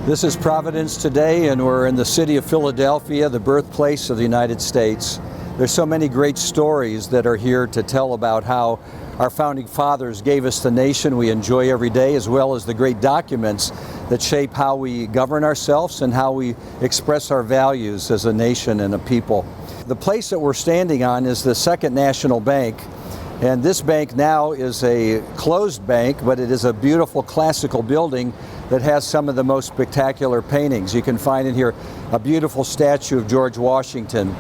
This is Providence today, and we're in the city of Philadelphia, the birthplace of the United States. There's so many great stories that are here to tell about how our founding fathers gave us the nation we enjoy every day, as well as the great documents that shape how we govern ourselves and how we express our values as a nation and a people. The place that we're standing on is the Second National Bank, and this bank now is a closed bank, but it is a beautiful classical building that has some of the most spectacular paintings. You can find in here a beautiful statue of George Washington,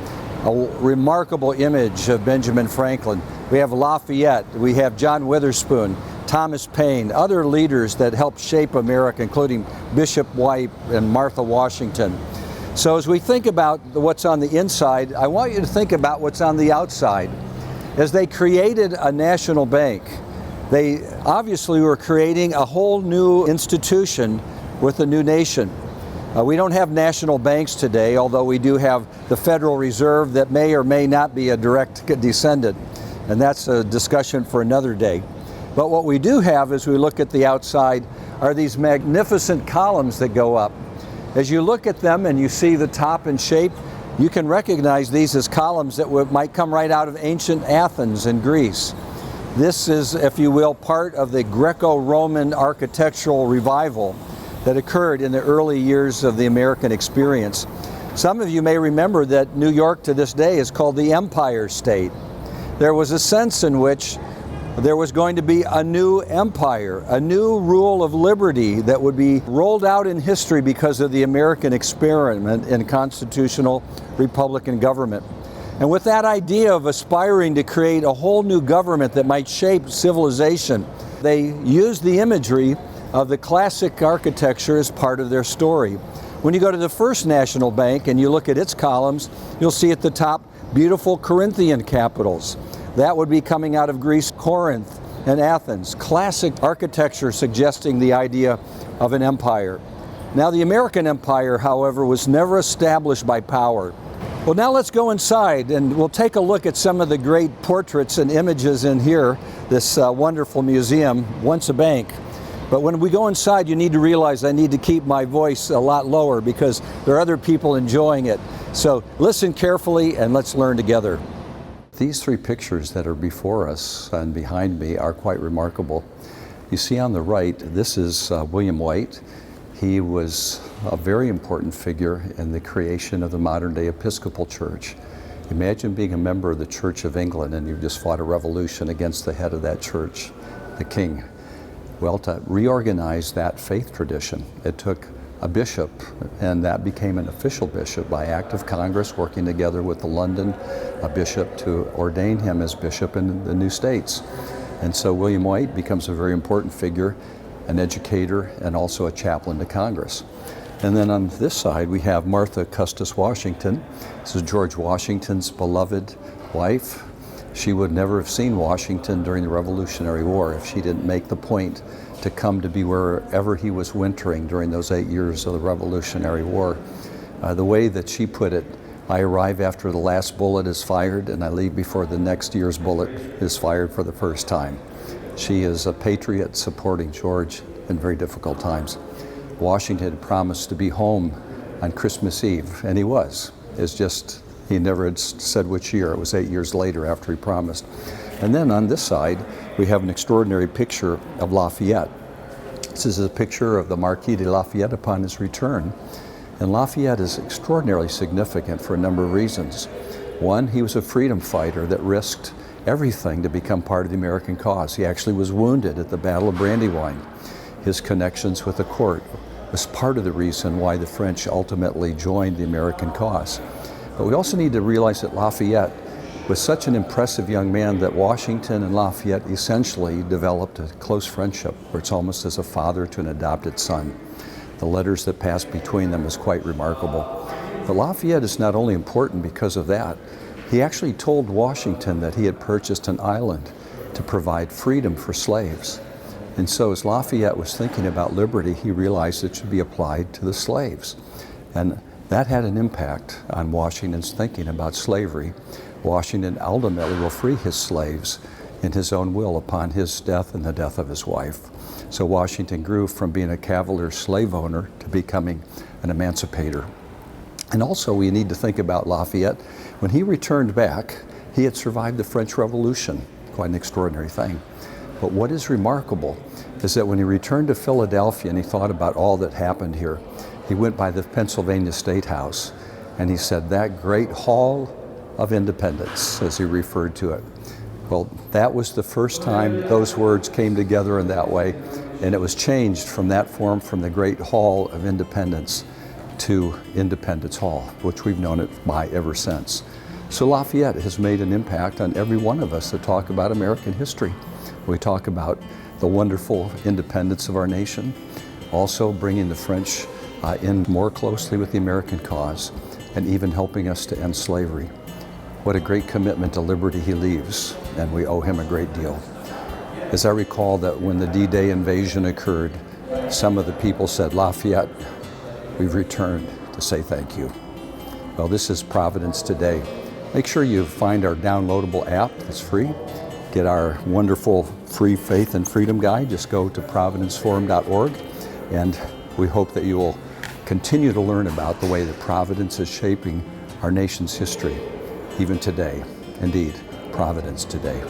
a remarkable image of Benjamin Franklin. We have Lafayette, we have John Witherspoon, Thomas Paine, other leaders that helped shape America, including Bishop White and Martha Washington. So as we think about what's on the inside, I want you to think about what's on the outside. As they created a national bank, they obviously were creating a whole new institution with a new nation. We don't have national banks today, although we do have the Federal Reserve that may or may not be a direct descendant, and that's a discussion for another day. But what we do have, as we look at the outside, are these magnificent columns that go up. As you look at them and you see the top and shape, you can recognize these as columns that might come right out of ancient Athens and Greece. This is, if you will, part of the Greco-Roman architectural revival that occurred in the early years of the American experience. Some of you may remember that New York to this day is called the Empire State. There was a sense in which there was going to be a new empire, a new rule of liberty that would be rolled out in history because of the American experiment in constitutional Republican government. And with that idea of aspiring to create a whole new government that might shape civilization, they used the imagery of the classic architecture as part of their story. When you go to the First National Bank and you look at its columns, you'll see at the top beautiful Corinthian capitals. That would be coming out of Greece, Corinth, and Athens. Classic architecture suggesting the idea of an empire. Now, the American empire, however, was never established by power. Well, now let's go inside and we'll take a look at some of the great portraits and images in here, this wonderful museum, once a bank. But when we go inside, you need to realize I need to keep my voice a lot lower because there are other people enjoying it. So listen carefully and let's learn together. These three pictures that are before us and behind me are quite remarkable. You see on the right, this is William White. He was a very important figure in the creation of the modern-day Episcopal Church. Imagine being a member of the Church of England and you just fought a revolution against the head of that church, the king. Well, to reorganize that faith tradition, it took a bishop, and that became an official bishop by act of Congress, working together with the London bishop to ordain him as bishop in the new states. And so William White becomes a very important figure, an educator, and also a chaplain to Congress. And then on this side, we have Martha Custis Washington. This is George Washington's beloved wife. She would never have seen Washington during the Revolutionary War if she didn't make the point to come to be wherever he was wintering during those 8 years of the Revolutionary War. The way that she put it, I arrive after the last bullet is fired and I leave before the next year's bullet is fired for the first time. She is a patriot supporting George in very difficult times. Washington had promised to be home on Christmas Eve, and he was. It's just, he never had said which year. It was 8 years later after he promised. And then on this side, we have an extraordinary picture of Lafayette. This is a picture of the Marquis De Lafayette upon his return. And Lafayette is extraordinarily significant for a number of reasons. One, he was a freedom fighter that risked everything to become part of the American cause. He actually was wounded at the Battle of Brandywine. His connections with the court was part of the reason why the French ultimately joined the American cause. But we also need to realize that Lafayette was such an impressive young man that Washington and Lafayette essentially developed a close friendship where it's almost as a father to an adopted son. The letters that passed between them is quite remarkable. But Lafayette is not only important because of that, he actually told Washington that he had purchased an island to provide freedom for slaves. And so as Lafayette was thinking about liberty, he realized it should be applied to the slaves. And that had an impact on Washington's thinking about slavery. Washington ultimately will free his slaves in his own will upon his death and the death of his wife. So Washington grew from being a Cavalier slave owner to becoming an emancipator. And also we need to think about Lafayette. When he returned back, he had survived the French Revolution, quite an extraordinary thing. But what is remarkable is that when he returned to Philadelphia and he thought about all that happened here, he went by the Pennsylvania State House and he said, that great hall of independence, as he referred to it. Well, that was the first time those words came together in that way, and it was changed from that form, from the great hall of independence to Independence Hall, which we've known it by ever since. So Lafayette has made an impact on every one of us that talk about American history. We talk about the wonderful independence of our nation, also bringing the French in more closely with the American cause, and even helping us to end slavery. What a great commitment to liberty he leaves, and we owe him a great deal. As I recall that when the D-Day invasion occurred, some of the people said, Lafayette, we've returned to say thank you. Well, this is Providence Today. Make sure you find our downloadable app that's free. Get our wonderful free faith and freedom guide. Just go to providenceforum.org, and we hope that you will continue to learn about the way that Providence is shaping our nation's history, even today. Indeed, Providence Today.